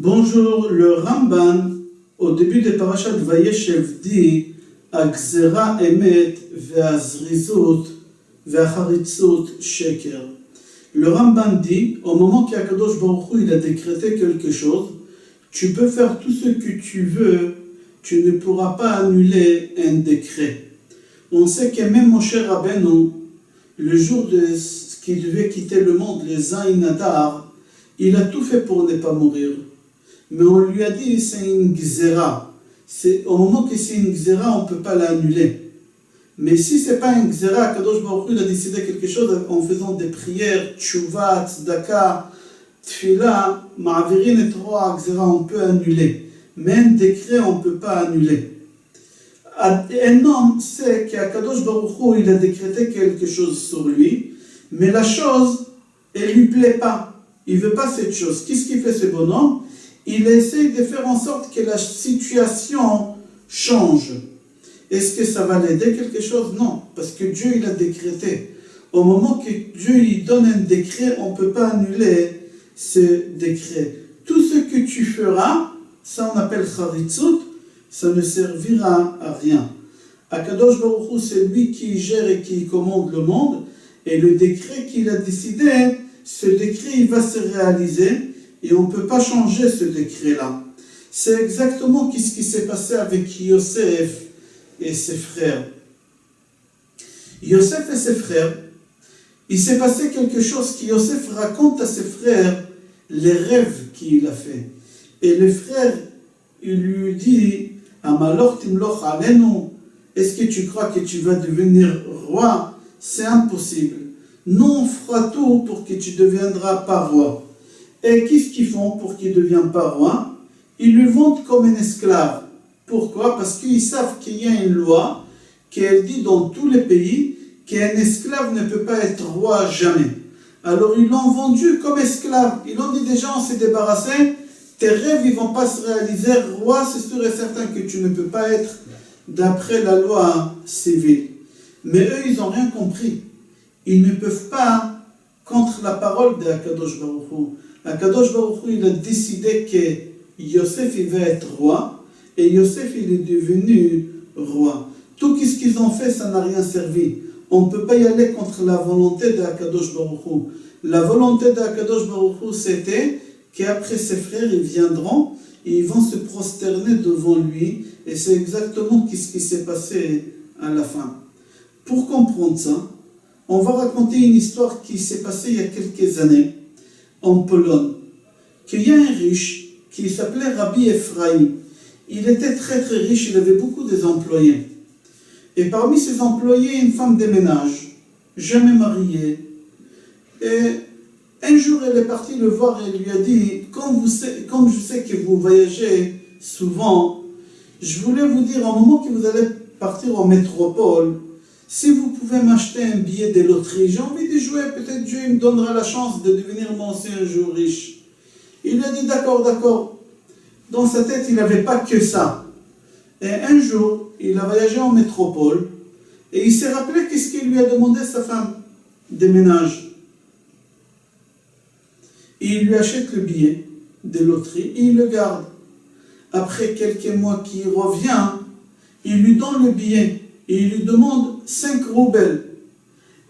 Bonjour, le Ramban, au début de Parashat Vayeshev, dit Agzera emet ve'azrizut ve'acharitzut sheker. Le Ramban dit, au moment qu'Akadosh Baruch Hu il a décrété quelque chose, tu peux faire tout ce que tu veux, tu ne pourras pas annuler un décret. On sait que même Moshe Rabbeinu, le jour de ce qu'il devait quitter le monde, les Zayin Adar, il a tout fait pour ne pas mourir. Mais on lui a dit c'est une gzera. Au moment que c'est une gzera, on ne peut pas l'annuler. Mais si ce n'est pas une gzera, Kadosh Baruch Hu il a décidé quelque chose en faisant des prières, tchouva, tzedaka, tfila, ma'avirin et trois gzera, on peut annuler. Mais un décret, on ne peut pas annuler. Un homme sait qu'Akadosh Baruch Hu il a décrété quelque chose sur lui, mais la chose, elle ne lui plaît pas. Il ne veut pas cette chose. Qu'est-ce qu'il fait ce bonhomme? Il essaie de faire en sorte que la situation change. Est-ce que ça va l'aider quelque chose? Non, parce que Dieu il a décrété. Au moment que Dieu il donne un décret, on ne peut pas annuler ce décret. Tout ce que tu feras, ça on appelle charitzut, ça ne servira à rien. Akadosh Baruch Hu, c'est lui qui gère et qui commande le monde, et le décret qu'il a décidé, ce décret il va se réaliser, et on ne peut pas changer ce décret-là. C'est exactement ce qui s'est passé avec Yosef et ses frères. Yosef et ses frères, il s'est passé quelque chose que Yosef raconte à ses frères, les rêves qu'il a fait. Et le frère, il lui dit, Amalor timloch alenu, est-ce que tu crois que tu vas devenir roi? C'est impossible. Nous, on fera tout pour que tu ne deviendras pas roi. Et qu'est-ce qu'ils font pour qu'il ne devienne pas roi? Ils le vendent comme un esclave. Pourquoi? Parce qu'ils savent qu'il y a une loi qui dit dans tous les pays qu'un esclave ne peut pas être roi jamais. Alors ils l'ont vendu comme esclave. Ils ont dit déjà on s'est débarrassé, tes rêves ne vont pas se réaliser. Roi, c'est sûr et certain que tu ne peux pas être d'après la loi civile. Mais eux, ils n'ont rien compris. Ils ne peuvent pas contre la parole de Akadosh Baruch Hu. Akadosh Baruch Hu, il a décidé que Yosef il va être roi, et Yosef il est devenu roi. Tout ce qu'ils ont fait, ça n'a rien servi. On ne peut pas y aller contre la volonté d'Akadosh Baruch Hu. La volonté d'Akadosh Baruch Hu, c'était qu'après ses frères, ils viendront, et ils vont se prosterner devant lui, et c'est exactement ce qui s'est passé à la fin. Pour comprendre ça, on va raconter une histoire qui s'est passée il y a quelques années, en Pologne, qu'il y a un riche qui s'appelait Rabbi Ephraim. Il était très très riche, il avait beaucoup d'employés. Et parmi ses employés, une femme de ménage, jamais mariée. Et un jour, elle est partie le voir et elle lui a dit, comme je sais que vous voyagez souvent, je voulais vous dire, au moment que vous allez partir en métropole, si vous pouvez m'acheter un billet de loterie, j'ai envie de jouer, peut-être Dieu me donnera la chance de devenir moi aussi un jour riche. Il a dit d'accord, d'accord. Dans sa tête, il n'avait pas que ça. Et un jour, il a voyagé en métropole et il s'est rappelé qu'est-ce qu'il lui a demandé sa femme de ménage. Et il lui achète le billet de loterie et il le garde. Après quelques mois qu'il revient, il lui donne le billet. Et il lui demande 5 roubles.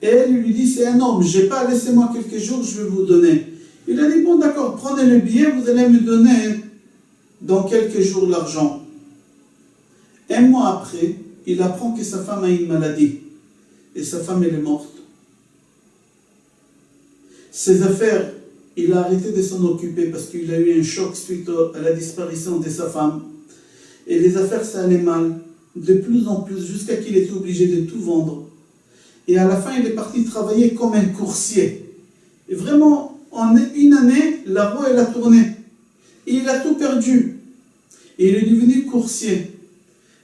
Et elle lui dit, c'est énorme, je n'ai pas, laissez-moi quelques jours, je vais vous donner. Il a dit, bon d'accord, prenez le billet, vous allez me donner dans quelques jours l'argent. Un mois après, il apprend que sa femme a une maladie. Et sa femme, elle est morte. Ses affaires, il a arrêté de s'en occuper parce qu'il a eu un choc suite à la disparition de sa femme. Et les affaires, ça allait mal. De plus en plus, jusqu'à qu'il était obligé de tout vendre. Et à la fin, il est parti travailler comme un coursier. Et vraiment, en une année, la roue, elle a tourné. Et il a tout perdu. Et il est devenu coursier.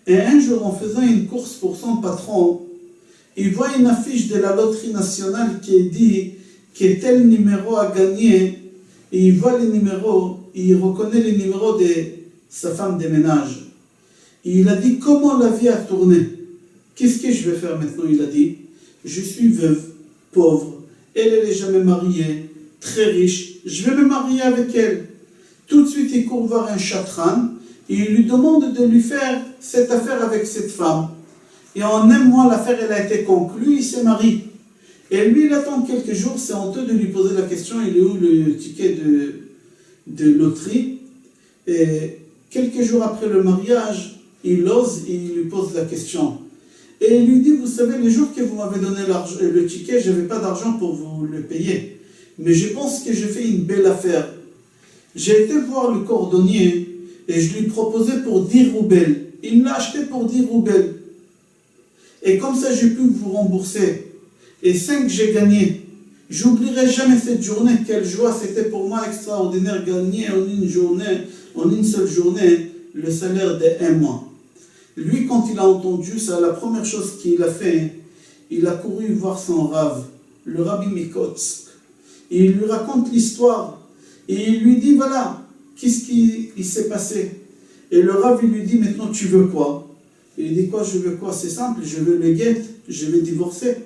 Et un jour, en faisant une course pour son patron, il voit une affiche de la loterie nationale qui dit que tel numéro a gagné. Et il voit les numéros, et il reconnaît les numéros de sa femme de ménage. Et il a dit, comment la vie a tourné? Qu'est-ce que je vais faire maintenant? Il a dit, je suis veuve, pauvre, elle n'est jamais mariée, très riche, je vais me marier avec elle. Tout de suite, il court voir un chatran et il lui demande de lui faire cette affaire avec cette femme. Et en un mois, l'affaire elle a été conclue, il s'est marié. Et lui, il attend quelques jours, c'est honteux de lui poser la question, il est où le ticket de loterie? Et quelques jours après le mariage, il ose et il lui pose la question. Et il lui dit, vous savez, les jours que vous m'avez donné le ticket, je n'avais pas d'argent pour vous le payer. Mais je pense que j'ai fait une belle affaire. J'ai été voir le cordonnier et je lui proposais pour 10 roubles. Il me l'a acheté pour 10 roubles. Et comme ça, j'ai pu vous rembourser. Et 5, j'ai gagné. J'oublierai jamais cette journée. Quelle joie, c'était pour moi extraordinaire. Gagner en une seule journée, le salaire d'1 mois. Lui, quand il a entendu ça, la première chose qu'il a fait, il a couru voir son Rav, le Rabbi Mikotsk. Et il lui raconte l'histoire. Et il lui dit, voilà, qu'est-ce qui s'est passé? Et le Rav, il lui dit, maintenant, tu veux quoi? Il dit, quoi, je veux quoi? C'est simple, je veux le guet, je vais divorcer.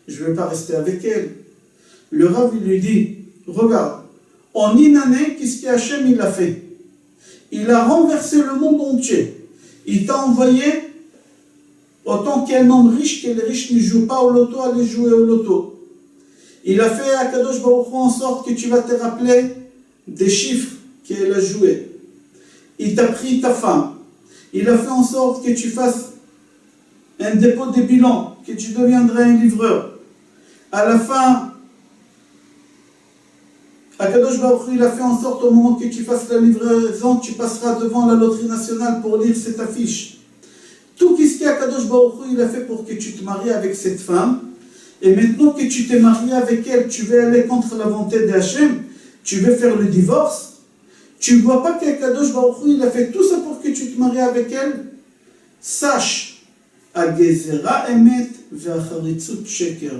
Je ne vais pas rester avec elle. Le Rav, il lui dit, regarde, en une année, qu'est-ce qu'Hachem il a fait? Il a renversé le monde entier. Il t'a envoyé, autant qu'un homme riche, que les riches ne jouent pas au loto, aller jouer au loto. Il a fait à Kadosh Baruch Hu en sorte que tu vas te rappeler des chiffres qu'elle a joué. Il t'a pris ta femme. Il a fait en sorte que tu fasses un dépôt de bilan, que tu deviendrais un livreur. À la fin, Akadosh Baruch Hu, il a fait en sorte au moment que tu fasses la livraison, tu passeras devant la loterie nationale pour lire cette affiche. Tout ce qu'Akadosh Baruch Hu, il a fait pour que tu te maries avec cette femme. Et maintenant que tu t'es marié avec elle, tu veux aller contre la volonté d'Hachem, tu veux faire le divorce. Tu ne vois pas qu'Akadosh Baruch Hu, il a fait tout ça pour que tu te maries avec elle? Sache, Agezera emet ve'acharitzut sheker.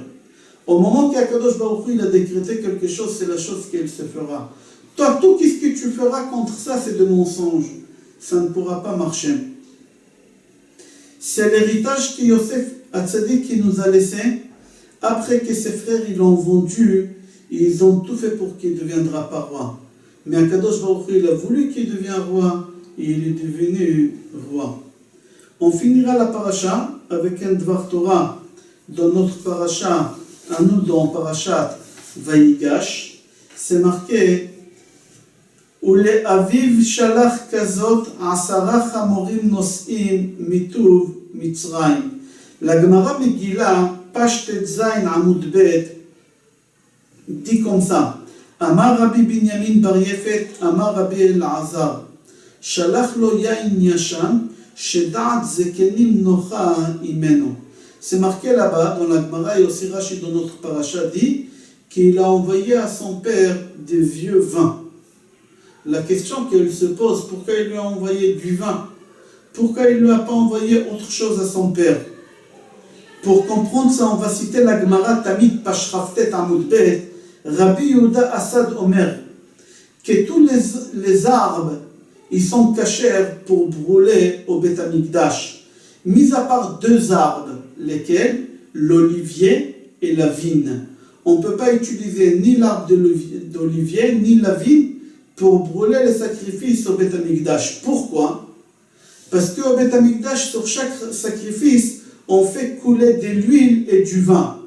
Au moment qu'Akadosh Baruch Hu, il a décrété quelque chose, c'est la chose qu'elle se fera. Toi, tout ce que tu feras contre ça, c'est de mensonge. Ça ne pourra pas marcher. C'est l'héritage que Yosef Hatzadik qui nous a laissé. Après que ses frères ils l'ont vendu, ils ont tout fait pour qu'il ne deviendra pas roi. Mais Akadosh Baruch Hu, il a voulu qu'il devienne roi, et il est devenu roi. On finira la paracha avec un Dvar Torah dans notre paracha, à nous dans Parashat Vayigash. C'est marqué Ule'aviv shalach kazot 10 chamorim nos'im mituv Mitzrayim. La Gemara Megillah, page Tetzain Amud Bet, dit comme ça. Amar Rabbi Binyamin Bar Yefet, Amar Rabbi Elazar, Shalach lo yain yashan, sheda'at zekenim nocha imeno. C'est marqué là-bas, dans la Gemara, et aussi Rashi dans notre paracha dit qu'il a envoyé à son père des vieux vins. La question qu'elle se pose, pourquoi il lui a envoyé du vin? Pourquoi il ne lui a pas envoyé autre chose à son père? Pour comprendre ça, on va citer la Gemara Tamid Pashraftet Amud Bet, Rabbi Yehuda Assad Omer, que tous les arbres, ils sont cachers pour brûler au Beth Amikdash, mis à part 2 arbres, lesquels? L'olivier et la vigne. On ne peut pas utiliser ni l'arbre d'olivier, ni la vigne pour brûler les sacrifices au Beth Amikdash. Pourquoi? Parce qu'au Beth Amikdash, sur chaque sacrifice, on fait couler de l'huile et du vin.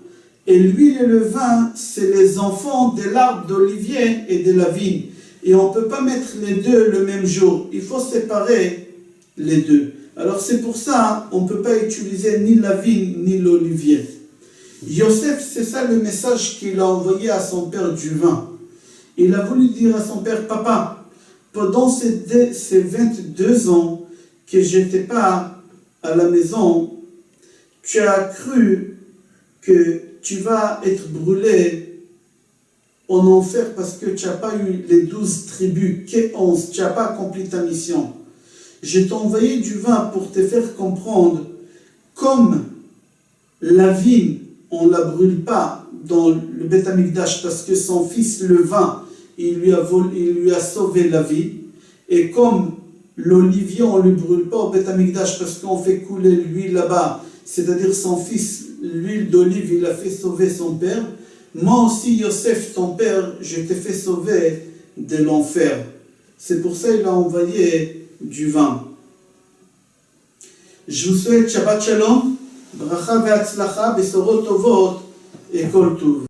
Et l'huile et le vin, c'est les enfants de l'arbre d'olivier et de la vigne. Et on ne peut pas mettre les deux le même jour. Il faut séparer les deux. Alors c'est pour ça, on ne peut pas utiliser ni la vigne ni l'olivier. Yosef, c'est ça le message qu'il a envoyé à son père du vin. Il a voulu dire à son père, papa, pendant ces 22 ans que je n'étais pas à la maison, tu as cru que tu vas être brûlé en enfer parce que tu n'as pas eu les 12 tribus, que 11, tu n'as pas accompli ta mission. Je t'ai envoyé du vin pour te faire comprendre, comme la vigne, on ne la brûle pas dans le Beth Amikdash parce que son fils, le vin, il lui a sauvé la vie. Et comme l'olivier, on ne le brûle pas au Beth Amikdash parce qu'on fait couler l'huile là-bas, c'est-à-dire son fils, l'huile d'olive, il a fait sauver son père. Moi aussi, Yosef, ton père, je t'ai fait sauver de l'enfer. C'est pour ça qu'il a envoyé du vin. Je vous souhaite Shabbat Shalom, Bracha ve'atzlacha, Besorot Tovot et Kol Tuv.